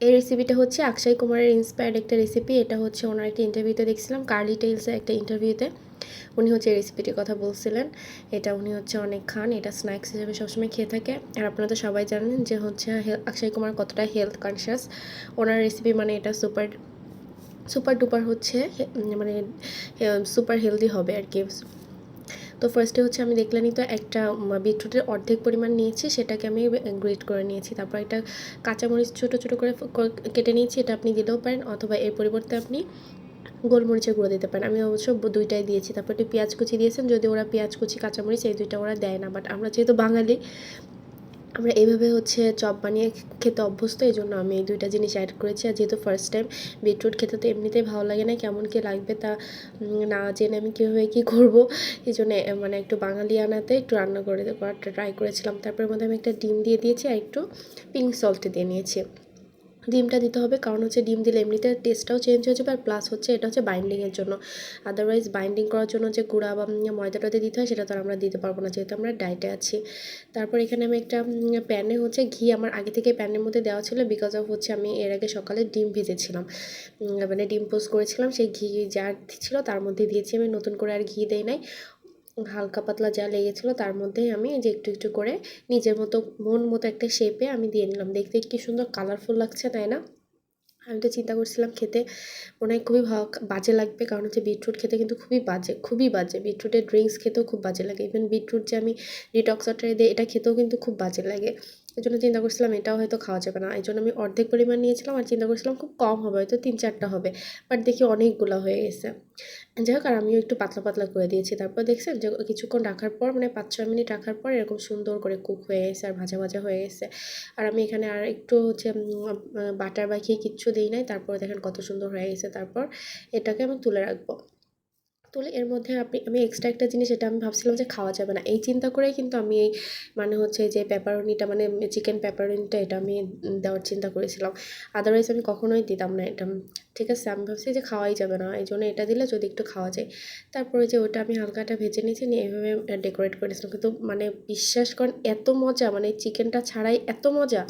এই রেসিপিটা হচ্ছে অক্ষয় কুমারের ইন্সপায়ার্ড একটা রেসিপি। এটা হচ্ছে ওনার একটা ইন্টারভিউতে দেখছিলাম, কার্লি টেইলসের একটা ইন্টারভিউতে উনি হচ্ছে এই রেসিপিটির কথা বলছিলেন। এটা উনি হচ্ছে অনেক খান, এটা স্ন্যাক্স হিসেবে সবসময় খেয়ে থাকে। আর আপনারা তো সবাই জানেন যে হচ্ছে অক্ষয় কুমার কতটা হেলথ কনসিয়াস। ওনার রেসিপি মানে এটা সুপার সুপার ডুপার হচ্ছে মানে সুপার হেলদি হবে আর কি। তো ফার্স্টে হচ্ছে আমি দেখলেনই তো একটা বিটরুটের অর্ধেক পরিমাণ নিয়েছি, সেটাকে আমি গ্রেট করে নিয়েছি। তারপর একটা কাঁচামরিচ ছোটো ছোটো করে কেটে নিয়েছি, এটা আপনি দিতেও পারেন, অথবা এর পরিবর্তে আপনি গোলমরিচের গুঁড়ো দিতে পারেন। আমি অবশ্য দুইটাই দিয়েছি। তারপর একটু পেঁয়াজ কুচি দিয়েছেন, যদি ওরা পেঁয়াজ কুচি কাঁচামরিচ এই দুইটা ওরা দেয় না, বাট আমরা যেহেতু বাঙালি আমরা এইভাবে হচ্ছে চপ বানিয়ে খেতে অভ্যস্ত, এই জন্য আমি এই দুইটা জিনিস অ্যাড করেছি। আর যেহেতু ফার্স্ট টাইম বিটরুট খেতে তো এমনিতেই ভালো লাগে না, কেমন কী লাগবে তা না জেনে আমি কীভাবে কী করবো, এই জন্য মানে একটু বাঙালি আনাতে একটু রান্না করে করার ট্রাই করেছিলাম। তারপরের মধ্যে আমি একটা ডিম দিয়ে দিয়েছি আর একটু পিঙ্ক সল্ট দিয়ে নিয়েছি। ডিমটা দিতে হবে, কারণ হচ্ছে ডিম দিলে এমনিতে টেস্টটাও চেঞ্জ হয়ে যাবে, আর প্লাস হচ্ছে এটা হচ্ছে বাইন্ডিংয়ের জন্য। আদারওয়াইজ বাইন্ডিং করার জন্য যে গুঁড়া বা ময়দাটাতে দিতে হয় সেটা তো আমরা দিতে পারবো না, যেহেতু আমরা ডায়েটে আছি। তারপর এখানে আমি একটা প্যানে হচ্ছে ঘি আমার আগে থেকে প্যানের মধ্যে দেওয়া ছিল, বিকজ অফ হচ্ছে আমি এর আগে সকালে ডিম ভেজেছিলাম, মানে ডিম পোস্ট করেছিলাম, সেই ঘি যা ছিল তার মধ্যে দিয়েছি। আমি নতুন করে আর ঘি দেই নাই, হালকা পাতলা যা লেগেছিলো তার মধ্যেই আমি যে একটু একটু করে নিজের মতো মন মতো একটা শেপে আমি দিয়ে নিলাম। দেখতে কি সুন্দর কালারফুল লাগছে, তাই না? আমি তো চিন্তা করছিলাম খেতে মনে হয় খুবই বাজে লাগবে, কারণ হচ্ছে বিটরুট খেতে কিন্তু খুবই বাজে, খুবই বাজে। বিটরুটের ড্রিঙ্কস খেতেও খুব বাজে লাগে, ইভেন বিটরুট যে আমি ডিটক্স ওয়াটারে দিই এটা খেতেও কিন্তু খুব বাজে লাগে। এই জন্য চিন্তা করছিলাম এটাও হয়তো খাওয়া যাবে না, এই জন্য আমি অর্ধেক পরিমাণ নিয়েছিলাম, আর চিন্তা করছিলাম খুব কম হবে, হয়তো 3-4টা হবে, বাট দেখি অনেকগুলো হয়ে গেছে। যাই হোক, আর আমিও একটু পাতলা পাতলা করে দিয়েছি। তারপর দেখছেন যে কিছুক্ষণ রাখার পর মানে 5-6 মিনিট রাখার পর এরকম সুন্দর করে কুক হয়ে গেছে আর ভাজা ভাজা হয়ে গেছে। আর আমি এখানে আর একটু হচ্ছে বাটার মাখিয়ে কিচ্ছু দিই নাই। তারপরে দেখেন কত সুন্দর হয়ে গেছে। তারপর এটাকে আমি তুলে রাখবো। তুলে এর মধ্যে আমি এক্সট্রা একটা জিনিস, এটা আমি ভাবছিলাম যে খাওয়া যাবে না, এই চিন্তা করেই কিন্তু আমি এই মানে হচ্ছে যে পেপারনিটা মানে চিকেন পেপারনিটা এটা আমি দেওয়ার চিন্তা করেছিলাম। আদারওয়াইজ আমি কখনোই দিতাম না এটা। ঠিক আছে, আমি ভাবছি যে খাওয়াই যাবে না, এই জন্য এটা দিলে যদি একটু খাওয়া যায়। তারপরে যে ওটা আমি হালকাটা ভেজে নিয়েছি, নিয়ে এভাবে ডেকোরেট করেছিলাম। কিন্তু মানে বিশ্বাস করেন এত মজা, মানে চিকেনটা ছাড়াই এত মজা।